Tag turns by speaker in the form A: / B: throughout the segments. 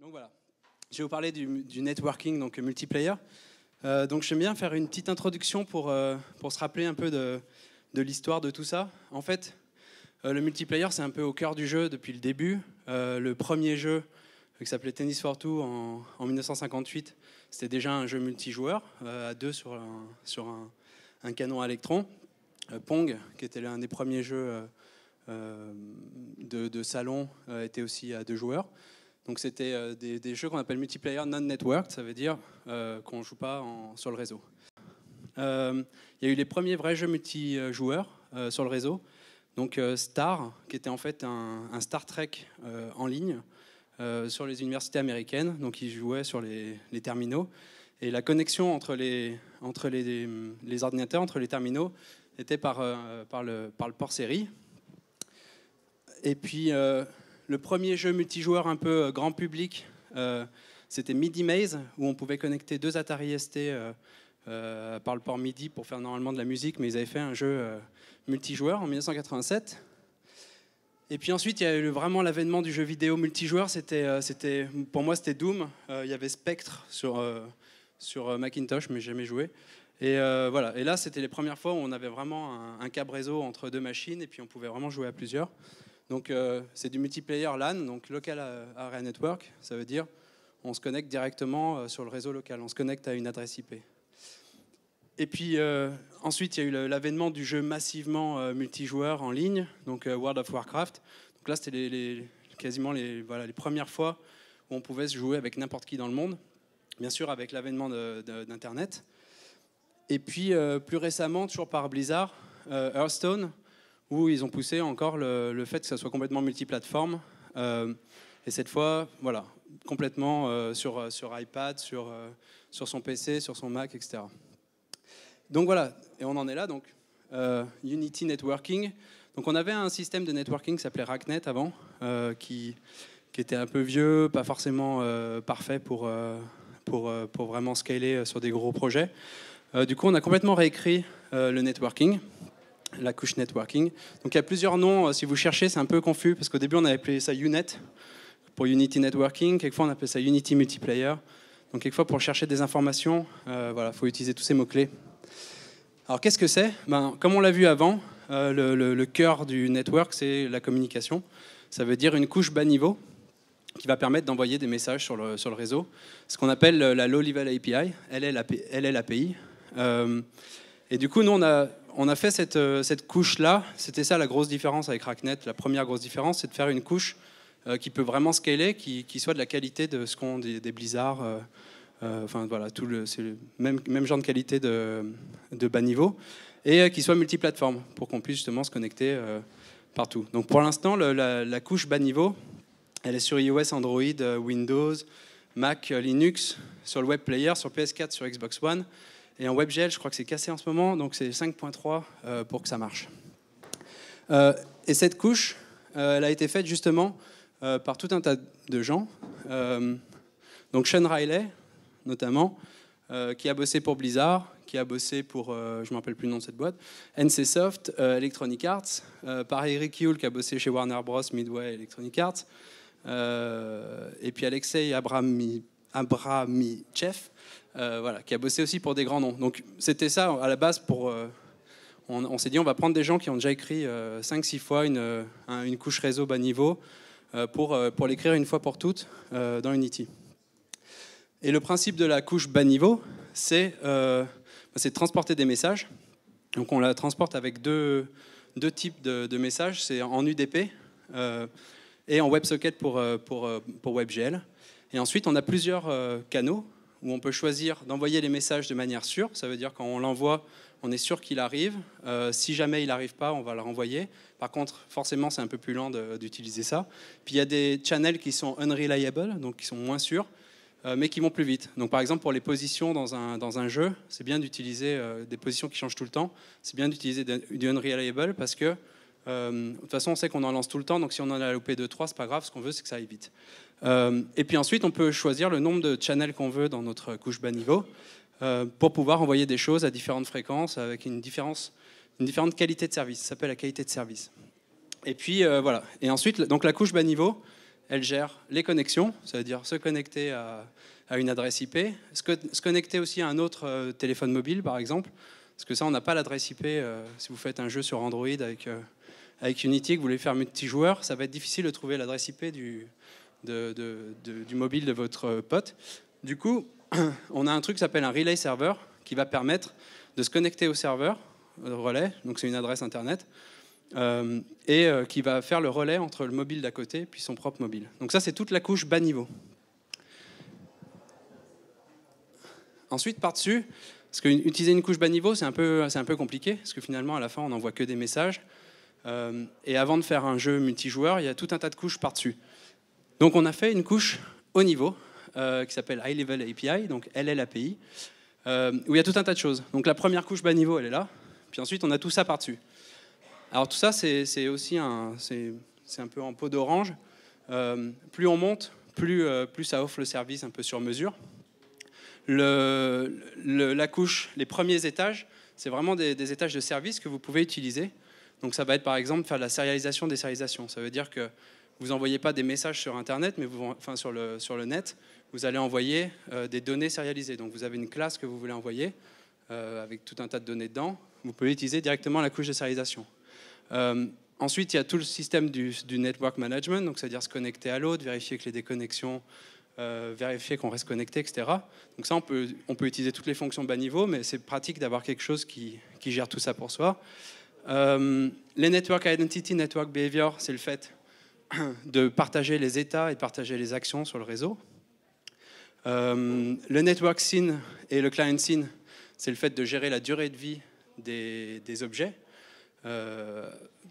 A: Donc voilà, je vais vous parler du networking, donc multiplayer. Donc j'aime bien faire une petite introduction pour se rappeler un peu de l'histoire de tout ça. En fait, le multiplayer, c'est un peu au cœur du jeu depuis le début. Le premier jeu, qui s'appelait Tennis for Two en 1958, c'était déjà un jeu multijoueur, à deux sur un canon à électrons. Pong, qui était l'un des premiers jeux de salon, était aussi à deux joueurs. Donc c'était des jeux qu'on appelle multiplayer non-networked, ça veut dire qu'on ne joue pas sur le réseau. Il y a eu les premiers vrais jeux multijoueurs sur le réseau. Donc Star, qui était en fait un Star Trek en ligne sur les universités américaines. Donc ils jouaient sur les terminaux. Et la connexion entre les ordinateurs, entre les terminaux, était par le port série. Et puis le premier jeu multijoueur un peu grand public, c'était MIDI Maze, où on pouvait connecter deux Atari ST par le port MIDI pour faire normalement de la musique, mais ils avaient fait un jeu multijoueur en 1987. Et puis ensuite, il y a eu vraiment l'avènement du jeu vidéo multijoueur. Pour moi, c'était Doom. Il y avait Spectre sur Macintosh, mais jamais joué. Et voilà. Et là, c'était les premières fois où on avait vraiment un câble réseau entre deux machines, et puis on pouvait vraiment jouer à plusieurs. Donc c'est du multiplayer LAN, donc Local Area Network. Ça veut dire on se connecte directement sur le réseau local. On se connecte à une adresse IP. Et puis ensuite, il y a eu l'avènement du jeu massivement multijoueur en ligne, donc World of Warcraft. Donc là, c'était quasiment les premières fois où on pouvait se jouer avec n'importe qui dans le monde, bien sûr avec l'avènement d'Internet. Et puis plus récemment, toujours par Blizzard, Hearthstone, où ils ont poussé encore le fait que ça soit complètement multiplateforme. Et cette fois, voilà, complètement sur iPad, sur son PC, sur son Mac, etc. Donc voilà, et on en est là, donc Unity Networking. Donc on avait un système de networking qui s'appelait RACnet avant, qui était un peu vieux, pas forcément parfait pour vraiment scaler sur des gros projets. Du coup, on a complètement réécrit le networking, la couche networking. Donc il y a plusieurs noms, si vous cherchez, c'est un peu confus, parce qu'au début on avait appelé ça Unet pour Unity Networking, quelquefois on appelait ça Unity Multiplayer. Donc quelquefois pour chercher des informations, il faut utiliser tous ces mots-clés. Alors qu'est-ce que c'est ? Comme on l'a vu avant, le cœur du network, c'est la communication. Ça veut dire une couche bas niveau qui va permettre d'envoyer des messages sur le réseau, ce qu'on appelle la Low Level API, LLAPI. Et du coup, nous, on a fait cette couche-là. C'était ça la grosse différence avec RACnet. La première grosse différence, c'est de faire une couche qui peut vraiment scaler, qui soit de la qualité de ce qu'ont des Blizzard. Enfin voilà, c'est le même genre de qualité de bas niveau, et qui soit multiplateforme pour qu'on puisse justement se connecter partout. Donc pour l'instant, la couche bas niveau, elle est sur iOS, Android, Windows, Mac, Linux, sur le web player, sur PS4, sur Xbox One. Et en WebGL, je crois que c'est cassé en ce moment, donc c'est 5.3 pour que ça marche. Et cette couche, elle a été faite justement par tout un tas de gens. Donc Sean Riley, notamment, qui a bossé pour Blizzard, qui a bossé pour, je ne me rappelle plus le nom de cette boîte, NCSoft, Electronic Arts, par Eric Yule, qui a bossé chez Warner Bros, Midway, Electronic Arts, et puis Alexei Abramichev, voilà, qui a bossé aussi pour des grands noms. Donc c'était ça à la base. On s'est dit on va prendre des gens qui ont déjà écrit 5-6 fois une couche réseau bas niveau pour l'écrire une fois pour toutes dans Unity. Et le principe de la couche bas niveau, c'est de transporter des messages. Donc on la transporte avec deux types de messages, c'est en UDP et en WebSocket pour WebGL. Et ensuite on a plusieurs canaux où on peut choisir d'envoyer les messages de manière sûre. Ça veut dire quand on l'envoie, on est sûr qu'il arrive. Si jamais il n'arrive pas, on va le renvoyer. Par contre, forcément, c'est un peu plus lent d'utiliser ça. Puis il y a des channels qui sont unreliable, donc qui sont moins sûrs, mais qui vont plus vite. Donc par exemple, pour les positions dans un jeu, c'est bien d'utiliser des positions qui changent tout le temps. C'est bien d'utiliser du unreliable parce que de toute façon, on sait qu'on en lance tout le temps, donc si on en a loupé 2-3, c'est pas grave, ce qu'on veut, c'est que ça aille vite. Et puis ensuite, on peut choisir le nombre de channels qu'on veut dans notre couche bas niveau pour pouvoir envoyer des choses à différentes fréquences avec une différente qualité de service. Ça s'appelle la qualité de service. Et puis voilà. Et ensuite, donc la couche bas niveau, elle gère les connexions, ça veut dire se connecter à une adresse IP, se connecter aussi à un autre téléphone mobile, par exemple, parce que ça, on n'a pas l'adresse IP. Si vous faites un jeu sur Android avec Unity, que vous voulez faire multijoueur, ça va être difficile de trouver l'adresse IP du mobile de votre pote. Du coup, on a un truc qui s'appelle un relay server qui va permettre de se connecter au serveur relais, donc c'est une adresse internet, qui va faire le relais entre le mobile d'à côté puis son propre mobile. Donc ça, c'est toute la couche bas niveau. Ensuite, par-dessus, parce qu'utiliser une couche bas niveau, c'est un peu compliqué, parce que finalement, à la fin, on n'envoie que des messages. Et avant de faire un jeu multijoueur, il y a tout un tas de couches par-dessus. Donc on a fait une couche haut niveau, qui s'appelle High Level API, donc LLAPI, où il y a tout un tas de choses. Donc la première couche bas niveau, elle est là, puis ensuite on a tout ça par-dessus. Alors tout ça, c'est aussi c'est un peu en peau d'orange. Plus on monte, plus ça offre le service un peu sur mesure. La couche, les premiers étages, c'est vraiment des étages de service que vous pouvez utiliser. Donc ça va être par exemple faire de la sérialisation des sérialisations. Ça veut dire que vous n'envoyez pas des messages sur Internet, mais sur le net, vous allez envoyer des données sérialisées. Donc vous avez une classe que vous voulez envoyer avec tout un tas de données dedans. Vous pouvez utiliser directement la couche de sérialisation. Ensuite, il y a tout le système du network management, donc c'est-à-dire se connecter à l'autre, vérifier que les déconnexions, vérifier qu'on reste connecté, etc. Donc ça, on peut utiliser toutes les fonctions bas niveau, mais c'est pratique d'avoir quelque chose qui gère tout ça pour soi. Les network identity, network behavior, c'est le fait de partager les états et de partager les actions sur le réseau. Le network scene et le client scene, c'est le fait de gérer la durée de vie des objets.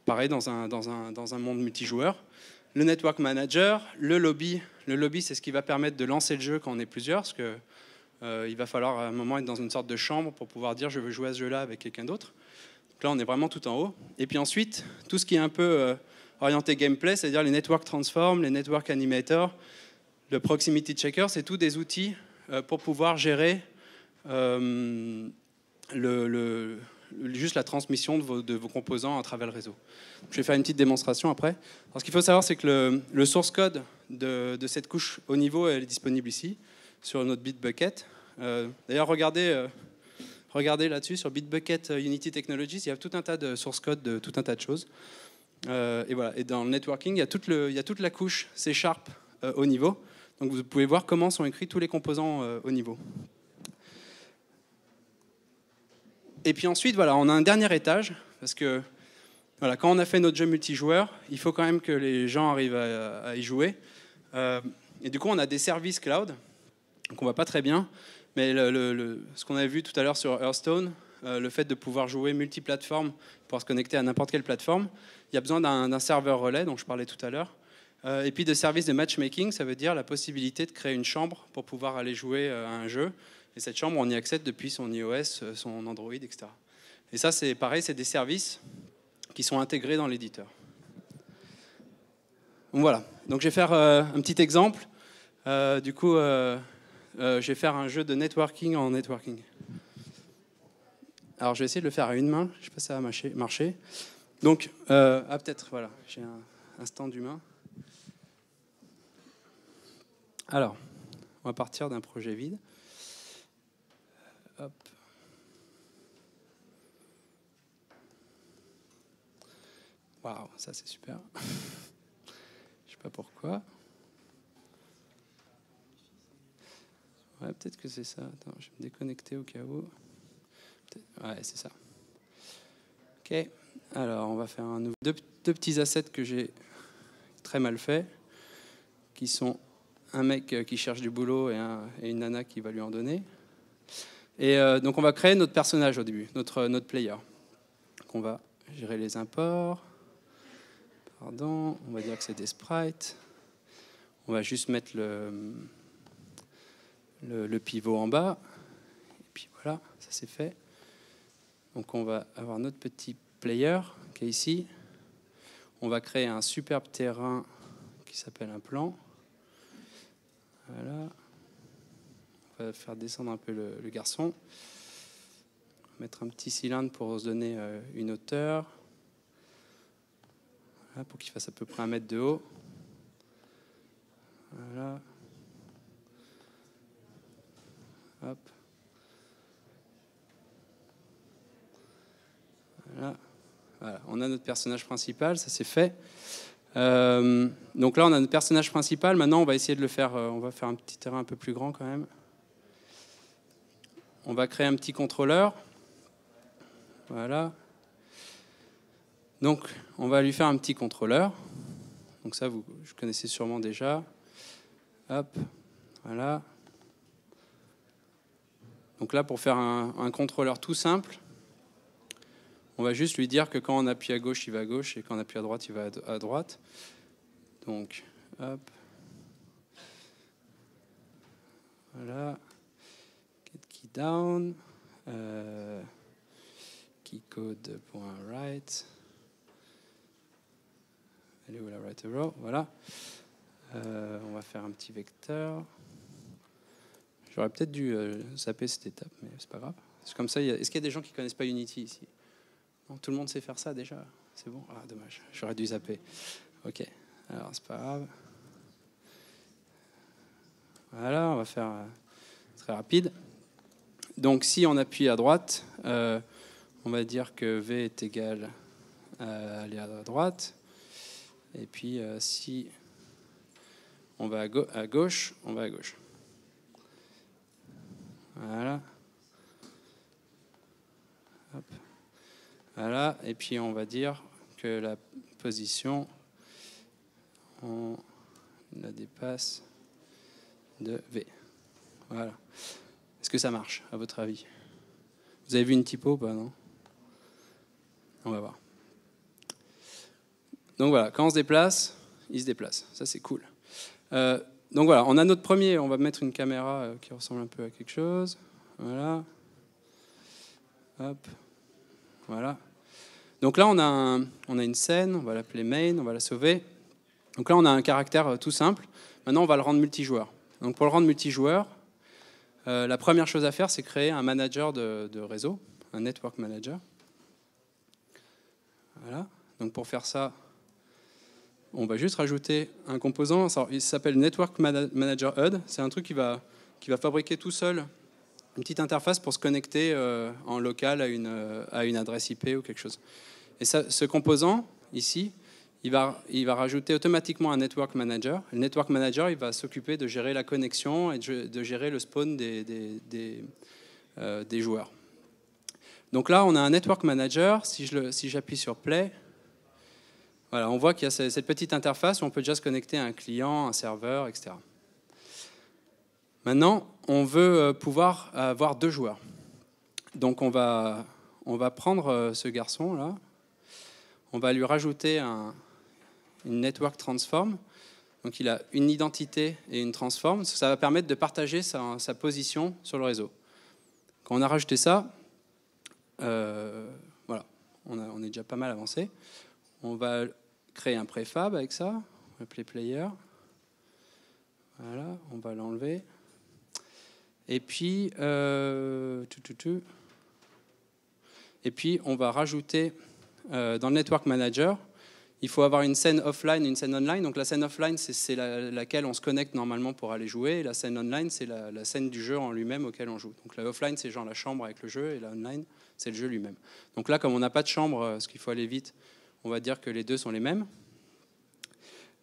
A: Pareil dans un monde multijoueur. Le network manager, le lobby, c'est ce qui va permettre de lancer le jeu quand on est plusieurs, parce que il va falloir à un moment être dans une sorte de chambre pour pouvoir dire je veux jouer à ce jeu-là avec quelqu'un d'autre. Donc là, on est vraiment tout en haut. Et puis ensuite, tout ce qui est un peu orienté gameplay, c'est-à-dire les network transform, les network animators, le proximity checker, c'est tous des outils pour pouvoir gérer juste la transmission de vos composants à travers le réseau. Je vais faire une petite démonstration après. Alors, ce qu'il faut savoir, c'est que le source code de cette couche haut niveau, elle est disponible ici, sur notre Bitbucket. D'ailleurs, regardez là-dessus, sur Bitbucket Unity Technologies, il y a tout un tas de source code de tout un tas de choses. Et voilà. Et dans le networking, il y a toute la couche C# haut niveau. Donc vous pouvez voir comment sont écrits tous les composants haut niveau. Et puis ensuite, voilà, on a un dernier étage, parce que voilà, quand on a fait notre jeu multijoueur, il faut quand même que les gens arrivent à y jouer. Et du coup, on a des services cloud, donc on va pas très bien, mais ce qu'on avait vu tout à l'heure sur Hearthstone, le fait de pouvoir jouer multiplateforme, pouvoir se connecter à n'importe quelle plateforme, il y a besoin d'un serveur relais, dont je parlais tout à l'heure. Et puis de services de matchmaking, ça veut dire la possibilité de créer une chambre pour pouvoir aller jouer à un jeu. Et cette chambre, on y accède depuis son iOS, son Android, etc. Et ça, c'est pareil, c'est des services qui sont intégrés dans l'éditeur. Donc voilà. Donc je vais faire un petit exemple. Du coup, je vais faire un jeu de networking en networking. Alors je vais essayer de le faire à une main. Je ne sais pas si ça va marcher. Donc, peut-être, voilà, j'ai un stand d'humain. Alors, on va partir d'un projet vide. Hop. Waouh, ça c'est super. Je sais pas pourquoi. Ouais, peut-être que c'est ça. Attends, je vais me déconnecter au cas où. Ouais, c'est ça. Ok. Alors, on va faire deux petits assets que j'ai très mal fait, qui sont un mec qui cherche du boulot et une nana qui va lui en donner. Et donc on va créer notre personnage au début, notre player. Donc on va gérer les imports. Pardon, on va dire que c'est des sprites. On va juste mettre le pivot en bas. Et puis voilà, ça c'est fait. Donc on va avoir notre petit player qui est ici. On va créer un superbe terrain qui s'appelle un plan. Voilà. On va faire descendre un peu le garçon. Mettre un petit cylindre pour se donner une hauteur. Voilà, pour qu'il fasse à peu près 1 mètre de haut. Voilà. Hop. Voilà. Voilà. On a notre personnage principal, ça c'est fait. Donc là, on a notre personnage principal. Maintenant, on va essayer de le faire. On va faire un petit terrain un peu plus grand quand même. On va créer un petit contrôleur. Voilà. Donc, on va lui faire un petit contrôleur. Donc ça, vous connaissez sûrement déjà. Hop. Voilà. Donc là, pour faire un contrôleur tout simple, on va juste lui dire que quand on appuie à gauche, il va à gauche, et quand on appuie à droite, il va à droite. Donc, hop. Voilà. Get key down. Keycode.write. Elle est où la write arrow? Voilà. On va faire un petit vecteur. J'aurais peut-être dû zapper cette étape, mais c'est pas grave. C'est comme ça. Est-ce qu'il y a des gens qui connaissent pas Unity ici? Non, tout le monde sait faire ça déjà. C'est bon. Ah, dommage. J'aurais dû zapper. Ok. Alors c'est pas grave. Voilà, on va faire très rapide. Donc si on appuie à droite, on va dire que V est égal à aller à droite. Et puis si on va à gauche, on va à gauche. Voilà. Hop. Voilà. Et puis on va dire que la position, on la dépasse de V. Voilà. Est-ce que ça marche, à votre avis? Vous avez vu une typo ou pas, non? On va voir. Donc voilà, quand on se déplace, il se déplace. Ça, c'est cool. Donc voilà, on a notre premier. On va mettre une caméra qui ressemble un peu à quelque chose. Voilà. Hop. Voilà. Donc là, on a une scène. On va l'appeler main. On va la sauver. Donc là, on a un caractère tout simple. Maintenant, on va le rendre multijoueur. Donc pour le rendre multijoueur, la première chose à faire, c'est créer un manager de réseau, un network manager. Voilà. Donc pour faire ça, on va juste rajouter un composant. Il s'appelle Network Manager HUD. C'est un truc qui va fabriquer tout seul une petite interface pour se connecter en local à une adresse IP ou quelque chose. Et ce composant, ici, il va rajouter automatiquement un Network Manager. Le Network Manager, il va s'occuper de gérer la connexion et de gérer le spawn des joueurs. Donc là, on a un Network Manager. Si j'appuie sur Play, voilà, on voit qu'il y a cette petite interface où on peut déjà se connecter à un client, un serveur, etc. Maintenant, on veut pouvoir avoir 2 joueurs. Donc on va prendre ce garçon-là, on va lui rajouter une network transform. Donc il a une identité et une transform. Ça va permettre de partager sa position sur le réseau. Quand on a rajouté ça, voilà, on est déjà pas mal avancé. On va créer un préfab avec ça, on va l'appeler player. Voilà, on va l'enlever. Et puis, et puis, on va rajouter dans le Network Manager, il faut avoir une scène offline et une scène online. Donc la scène offline, c'est laquelle on se connecte normalement pour aller jouer. Et la scène online, c'est la scène du jeu en lui-même auquel on joue. Donc la offline, c'est genre la chambre avec le jeu, et la online, c'est le jeu lui-même. Donc là, comme on n'a pas de chambre, parce qu'il faut aller vite, on va dire que les deux sont les mêmes.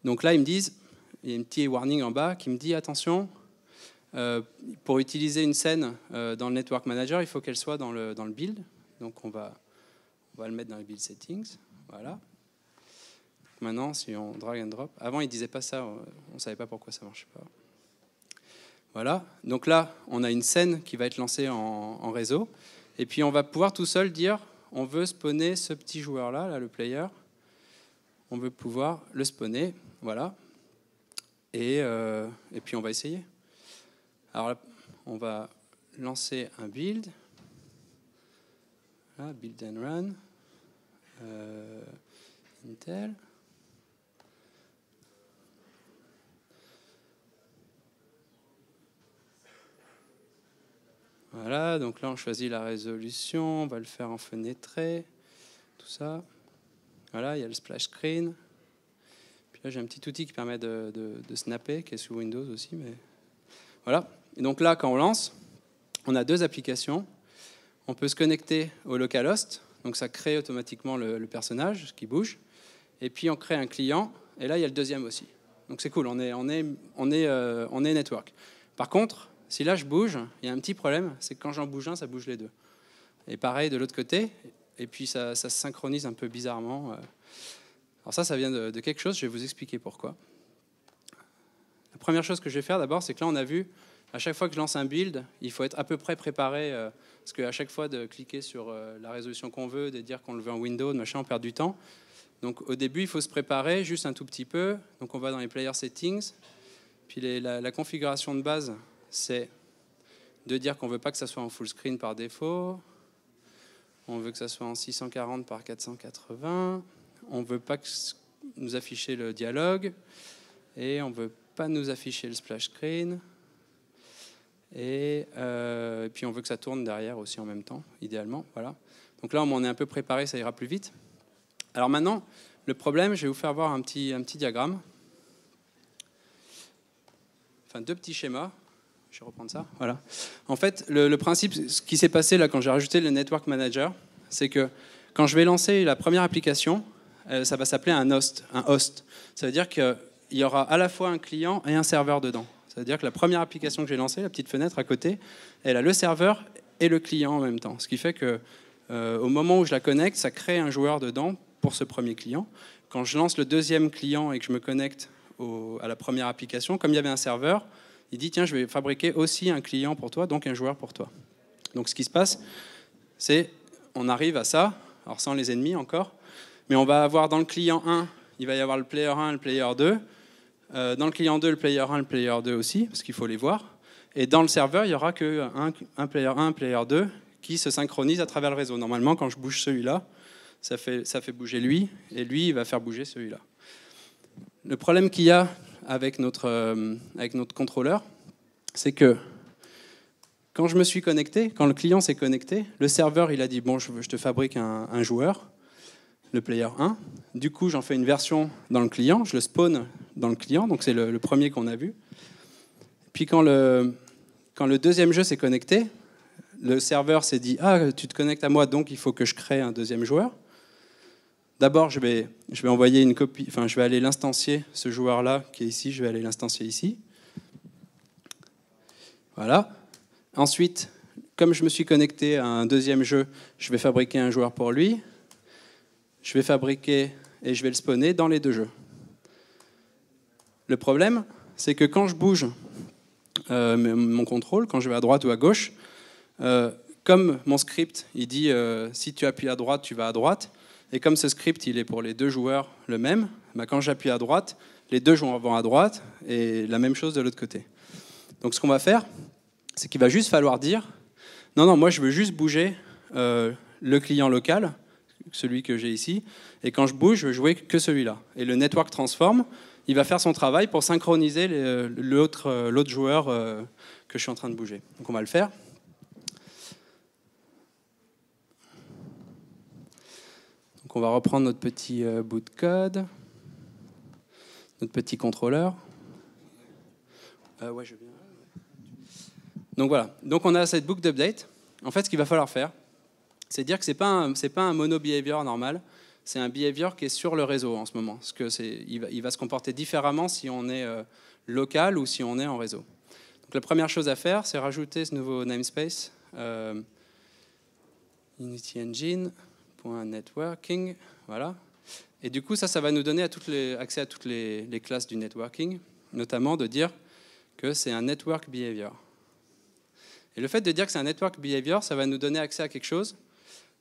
A: Donc là, ils me disent, il y a un petit warning en bas qui me dit, attention, pour utiliser une scène dans le Network Manager, il faut qu'elle soit dans le build. Donc on va le mettre dans les build settings. Voilà. Maintenant, si on drag and drop, avant il ne disait pas ça, on ne savait pas pourquoi ça ne marchait pas. Voilà. Donc là, on a une scène qui va être lancée en réseau. Et puis on va pouvoir tout seul dire, on veut spawner ce petit joueur-là, là, le player. On veut pouvoir le spawner. Voilà. Et puis on va essayer. Alors là, on va lancer un build. Voilà, build and run. Intel. Voilà, donc là on choisit la résolution, on va le faire en fenêtré, tout ça. Voilà, il y a le splash screen. Puis là, j'ai un petit outil qui permet de snapper, qui est sous Windows aussi. Mais voilà. Et donc là, quand on lance, on a deux applications. On peut se connecter au localhost. Donc ça crée automatiquement le personnage qui bouge. Et puis on crée un client. Et là, il y a le deuxième aussi. Donc c'est cool, on est network. Par contre, si là je bouge, il y a un petit problème, c'est que quand j'en bouge un, ça bouge les deux. Et pareil de l'autre côté, et puis ça se synchronise un peu bizarrement. Alors ça vient de quelque chose, je vais vous expliquer pourquoi. La première chose que je vais faire d'abord, c'est que là on a vu, à chaque fois que je lance un build, il faut être à peu près préparé, parce qu'à chaque fois de cliquer sur la résolution qu'on veut, de dire qu'on le veut en Windows, machin, on perd du temps. Donc au début, il faut se préparer juste un tout petit peu. Donc on va dans les player settings. Puis la configuration de base, c'est de dire qu'on ne veut pas que ça soit en full screen par défaut. On veut que ça soit en 640 par 480. On ne veut pas nous afficher le dialogue. Et on ne veut pas nous afficher le splash screen. Et puis on veut que ça tourne derrière aussi en même temps, idéalement. Voilà. Donc là, on est un peu préparé, ça ira plus vite. Alors maintenant, le problème, je vais vous faire voir un petit diagramme. Enfin, deux petits schémas. Je vais reprendre ça. Voilà. En fait, le principe, ce qui s'est passé là quand j'ai rajouté le Network Manager, c'est que quand je vais lancer la première application, ça va s'appeler un host. Ça veut dire qu'il y aura à la fois un client et un serveur dedans. Ça veut dire que la première application que j'ai lancée, la petite fenêtre à côté, elle a le serveur et le client en même temps. Ce qui fait que au moment où je la connecte, ça crée un joueur dedans pour ce premier client. Quand je lance le deuxième client et que je me connecte à la première application, comme il y avait un serveur, il dit tiens, je vais fabriquer aussi un client pour toi, donc un joueur pour toi. Donc ce qui se passe, c'est on arrive à ça, alors sans les ennemis encore, mais on va avoir dans le client 1, il va y avoir le player 1 et le player 2. Dans le client 2, le player 1 et le player 2 aussi, parce qu'il faut les voir. Et dans le serveur, il n'y aura qu'un player 1, un player 2 qui se synchronisent à travers le réseau. Normalement, quand je bouge celui-là, ça fait bouger lui, et lui, il va faire bouger celui-là. Le problème qu'il y a avec notre contrôleur, c'est que quand je me suis connecté, quand le client s'est connecté, le serveur, il a dit, bon, je te fabrique un joueur, le player 1. Du coup, j'en fais une version dans le client, je le spawn dans le client, donc c'est le premier qu'on a vu. Puis quand le deuxième jeu s'est connecté, le serveur s'est dit, ah, tu te connectes à moi, donc il faut que je crée un deuxième joueur. D'abord, je vais envoyer une copie, enfin, je vais aller l'instancier, ce joueur-là qui est ici, je vais aller l'instancier ici. Voilà. Ensuite, comme je me suis connecté à un deuxième jeu, je vais fabriquer un joueur pour lui. Je vais fabriquer et je vais le spawner dans les deux jeux. Le problème, c'est que quand je bouge mon contrôle, quand je vais à droite ou à gauche, comme mon script, il dit si tu appuies à droite, tu vas à droite, et comme ce script, il est pour les deux joueurs le même, bah quand j'appuie à droite, les deux vont à droite, et la même chose de l'autre côté. Donc ce qu'on va faire, c'est qu'il va juste falloir dire, non, moi je veux juste bouger le client local, celui que j'ai ici, et quand je bouge, je veux jouer que celui-là. Et le network transform, il va faire son travail pour synchroniser l'autre joueur que je suis en train de bouger. Donc on va le faire. Donc on va reprendre notre petit bout de code, notre petit contrôleur. Ouais, je viens. Donc voilà. Donc on a cette boucle d'update. En fait, ce qu'il va falloir faire, c'est dire que c'est pas un mono behavior normal. C'est un behavior qui est sur le réseau en ce moment. Parce que il va se comporter différemment si on est local ou si on est en réseau. Donc la première chose à faire, c'est rajouter ce nouveau namespace Unity Engine.networking. Voilà. Et du coup, ça va nous donner accès à toutes les classes du networking, notamment de dire que c'est un network behavior. Et le fait de dire que c'est un network behavior, ça va nous donner accès à quelque chose.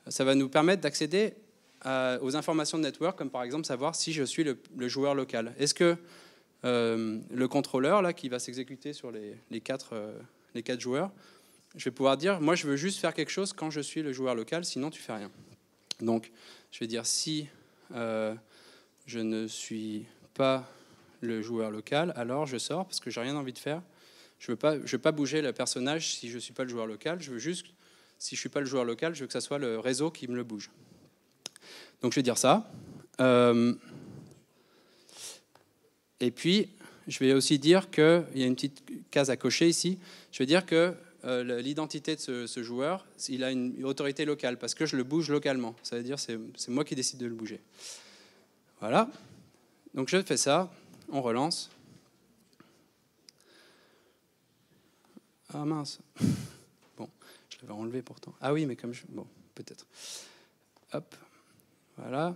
A: Ça va nous permettre d'accéder aux informations de network, comme par exemple savoir si je suis le joueur local. Est-ce que le contrôleur là, qui va s'exécuter sur les quatre joueurs, je vais pouvoir dire, moi je veux juste faire quelque chose quand je suis le joueur local, sinon tu fais rien. Donc je vais dire si je ne suis pas le joueur local, alors je sors parce que j'ai rien envie de faire. Je veux pas bouger le personnage si je suis pas le joueur local. Je veux juste, si je suis pas le joueur local, je veux que ça soit le réseau qui me le bouge. Donc je vais dire ça. Et puis, je vais aussi dire qu'il y a une petite case à cocher ici. Je vais dire que l'identité de ce joueur, il a une autorité locale parce que je le bouge localement. Ça veut dire que c'est moi qui décide de le bouger. Voilà. Donc je fais ça. On relance. Ah mince. Bon, je l'avais enlevé pourtant. Ah oui, mais comme je... Bon, peut-être. Hop. Voilà.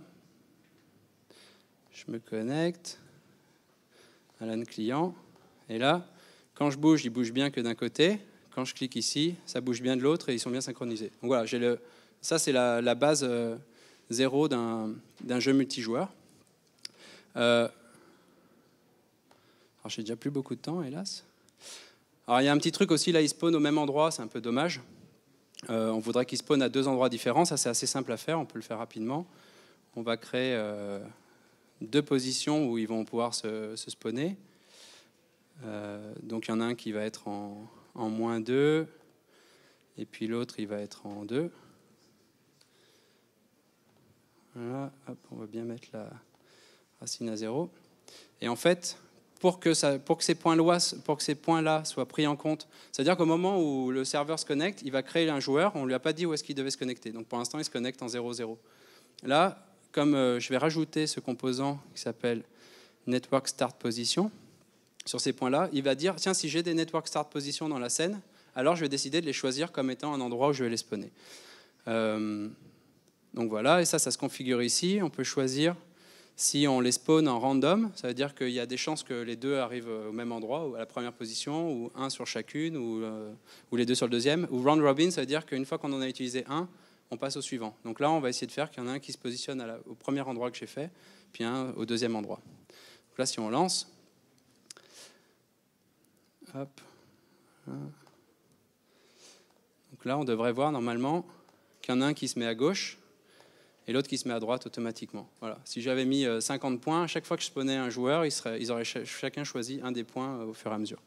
A: Je me connecte. LAN client. Et là, quand je bouge, il bouge bien que d'un côté. Quand je clique ici, ça bouge bien de l'autre et ils sont bien synchronisés. Donc voilà, ça c'est la base 0 d'un jeu multijoueur. Alors j'ai déjà plus beaucoup de temps, hélas. Alors il y a un petit truc aussi, là il spawn au même endroit, c'est un peu dommage. On voudrait qu'il spawn à 2 endroits différents, ça c'est assez simple à faire, on peut le faire rapidement. On va créer 2 positions où ils vont pouvoir se spawner. Donc il y en a un qui va être en -2, et puis l'autre il va être en 2. Voilà, hop, on va bien mettre la racine à 0. Et en fait, pour que ces points-là soient pris en compte, c'est-à-dire qu'au moment où le serveur se connecte, il va créer un joueur, on ne lui a pas dit où est-ce qu'il devait se connecter. Donc pour l'instant, il se connecte en 0,0. Là, comme je vais rajouter ce composant qui s'appelle Network Start Position, sur ces points-là, il va dire, tiens, si j'ai des Network Start Position dans la scène, alors je vais décider de les choisir comme étant un endroit où je vais les spawner. Donc voilà, et ça se configure ici. On peut choisir si on les spawn en random, ça veut dire qu'il y a des chances que les deux arrivent au même endroit, ou à la première position, ou un sur chacune, ou les deux sur le deuxième. Ou round robin, ça veut dire qu'une fois qu'on en a utilisé un, on passe au suivant. Donc là, on va essayer de faire qu'il y en a un qui se positionne au premier endroit que j'ai fait, puis un au deuxième endroit. Donc là, si on lance, hop, donc là, on devrait voir normalement qu'il y en a un qui se met à gauche, et l'autre qui se met à droite automatiquement. Voilà. Si j'avais mis 50 points, à chaque fois que je spawnais un joueur, ils auraient chacun choisi un des points au fur et à mesure.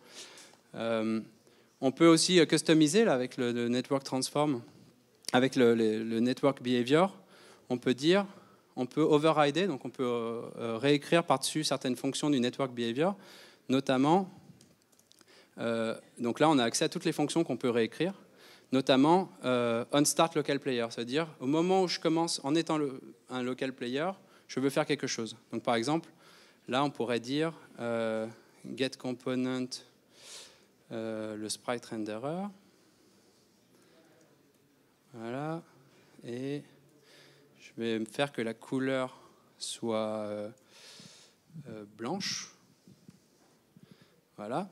A: On peut aussi customiser là, avec le Network Transform, avec le Network Behavior. On peut overrider, donc on peut réécrire par-dessus certaines fonctions du Network Behavior, notamment, donc là on a accès à toutes les fonctions qu'on peut réécrire, notamment on start local player, c'est-à-dire au moment où je commence en étant un local player, je veux faire quelque chose. Donc par exemple, là on pourrait dire get component le sprite renderer, voilà, et je vais faire que la couleur soit blanche, voilà.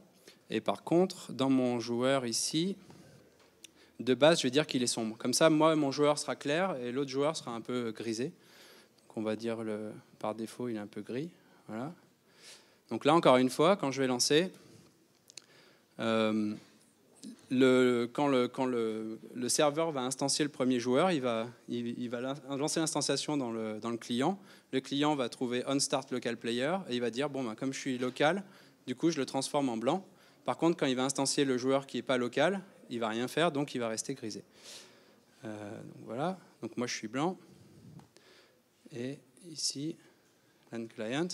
A: Et par contre, dans mon joueur ici, de base, je vais dire qu'il est sombre. Comme ça, moi, mon joueur sera clair et l'autre joueur sera un peu grisé. Donc, on va dire, par défaut, il est un peu gris. Voilà. Donc là, encore une fois, quand je vais lancer, quand le serveur va instancier le premier joueur, il va lancer l'instanciation dans le client. Le client va trouver onStart local player et il va dire, bon, ben, comme je suis local, du coup, je le transforme en blanc. Par contre, quand il va instancier le joueur qui n'est pas local, il ne va rien faire, donc il va rester grisé. Donc voilà, donc moi je suis blanc. Et ici, LAN client,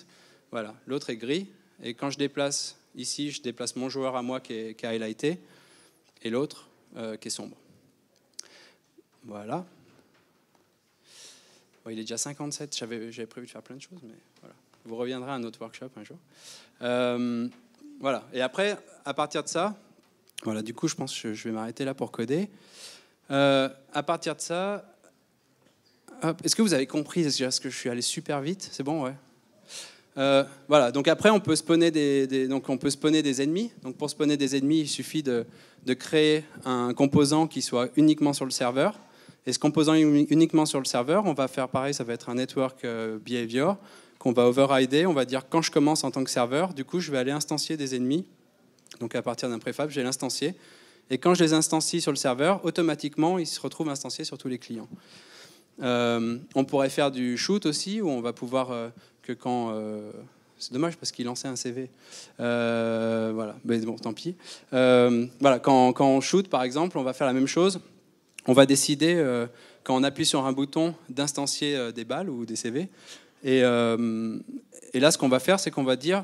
A: voilà, l'autre est gris. Et quand je déplace ici, je déplace mon joueur à moi qui est highlighté, et l'autre qui est sombre. Voilà. Bon, il est déjà 57, j'avais prévu de faire plein de choses, mais voilà. Vous reviendrez à un autre workshop un jour. Voilà, et après, à partir de ça, voilà, du coup, je pense que je vais m'arrêter là pour coder. À partir de ça, est-ce que vous avez compris? Est-ce que je suis allé super vite? C'est bon, ouais. Voilà, donc après, on peut spawner des ennemis. Donc pour spawner des ennemis, il suffit de créer un composant qui soit uniquement sur le serveur. Et ce composant uniquement sur le serveur, on va faire pareil, ça va être un network behavior qu'on va overrider. On va dire quand je commence en tant que serveur, du coup, je vais aller instancier des ennemis. Donc à partir d'un préfab, je vais l'instancier. Et quand je les instancie sur le serveur, automatiquement, ils se retrouvent instanciés sur tous les clients. On pourrait faire du shoot aussi, où on va pouvoir que quand... c'est dommage parce qu'il lançait un CV. Voilà, mais bon, tant pis. Voilà, quand on shoot, par exemple, on va faire la même chose. On va décider, quand on appuie sur un bouton, d'instancier des balles ou des CV. Et là, ce qu'on va faire, c'est qu'on va dire...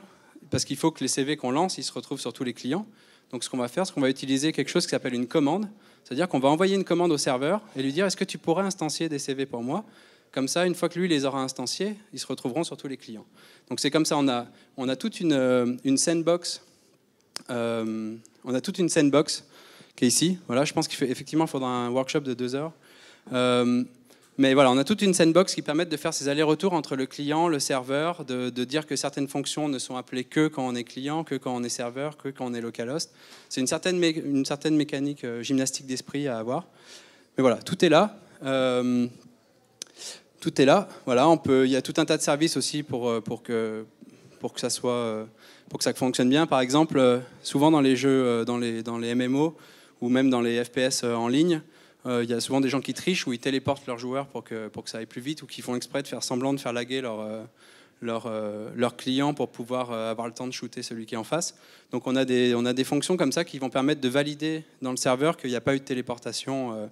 A: parce qu'il faut que les CV qu'on lance, ils se retrouvent sur tous les clients. Donc ce qu'on va faire, c'est qu'on va utiliser quelque chose qui s'appelle une commande. C'est-à-dire qu'on va envoyer une commande au serveur et lui dire « Est-ce que tu pourrais instancier des CV pour moi ?» Comme ça, une fois que lui les aura instanciés, ils se retrouveront sur tous les clients. Donc c'est comme ça, on a toute une sandbox. On a toute une sandbox qui est ici. Voilà, je pense qu'effectivement, il faudra un workshop de 2 heures. Mais voilà, on a toute une sandbox qui permet de faire ces allers-retours entre le client, le serveur, de dire que certaines fonctions ne sont appelées que quand on est client, que quand on est serveur, que quand on est localhost. C'est une certaine mécanique gymnastique d'esprit à avoir. Mais voilà, tout est là. Tout est là. Voilà, il y a tout un tas de services aussi pour que ça fonctionne bien. Par exemple, souvent dans les jeux, dans les MMO ou même dans les FPS en ligne, il y a souvent des gens qui trichent ou ils téléportent leurs joueurs pour que ça aille plus vite ou qui font exprès de faire semblant de faire laguer leur client pour pouvoir avoir le temps de shooter celui qui est en face. Donc on a des fonctions comme ça qui vont permettre de valider dans le serveur qu'il n'y a pas eu de téléportation.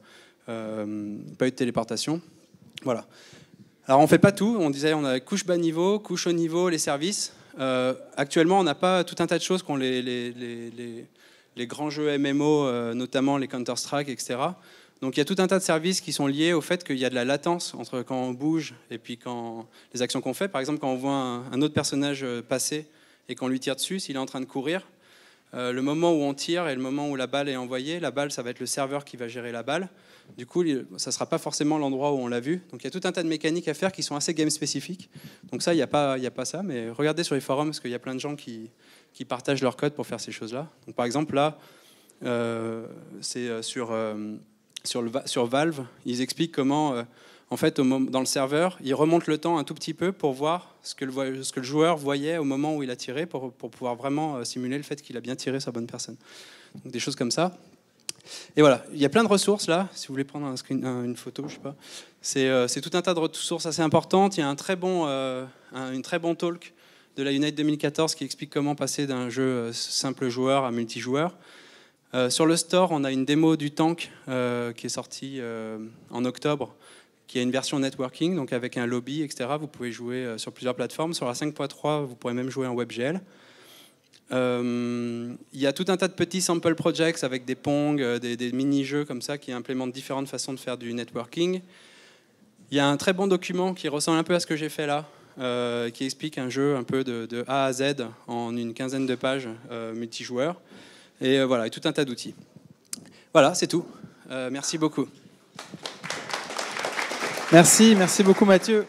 A: Voilà. Alors on ne fait pas tout. On disait on a couche bas niveau, couche haut niveau, les services. Actuellement, on n'a pas tout un tas de choses qu'ont les grands jeux MMO, notamment les Counter-Strike, etc. Donc il y a tout un tas de services qui sont liés au fait qu'il y a de la latence entre quand on bouge et puis quand les actions qu'on fait. Par exemple, quand on voit un autre personnage passer et qu'on lui tire dessus, s'il est en train de courir, le moment où on tire et le moment où la balle est envoyée, la balle, ça va être le serveur qui va gérer la balle. Du coup, ça ne sera pas forcément l'endroit où on l'a vu. Donc il y a tout un tas de mécaniques à faire qui sont assez game spécifiques. Donc ça, il n'y a pas ça, mais regardez sur les forums parce qu'il y a plein de gens qui partagent leur code pour faire ces choses-là. Donc par exemple, là, c'est sur Valve, ils expliquent comment, en fait, dans le serveur, ils remontent le temps un tout petit peu pour voir ce que le joueur voyait au moment où il a tiré, pour pouvoir vraiment simuler le fait qu'il a bien tiré sa bonne personne. Donc des choses comme ça. Et voilà, il y a plein de ressources là, si vous voulez prendre une photo, je sais pas. C'est tout un tas de ressources assez importantes. Il y a une très bon talk de la Unite 2014 qui explique comment passer d'un jeu simple joueur à multijoueur. Sur le store, on a une démo du tank qui est sortie en octobre, qui a une version networking, donc avec un lobby, etc. Vous pouvez jouer sur plusieurs plateformes. Sur la 5.3, vous pourrez même jouer en WebGL. Il y a tout un tas de petits sample projects avec des Pong, des mini-jeux comme ça qui implémentent différentes façons de faire du networking. Il y a un très bon document qui ressemble un peu à ce que j'ai fait là, qui explique un jeu un peu de A à Z en une quinzaine de pages multijoueurs. Et voilà, et tout un tas d'outils. Voilà, c'est tout. Merci beaucoup.
B: Merci beaucoup Mathieu.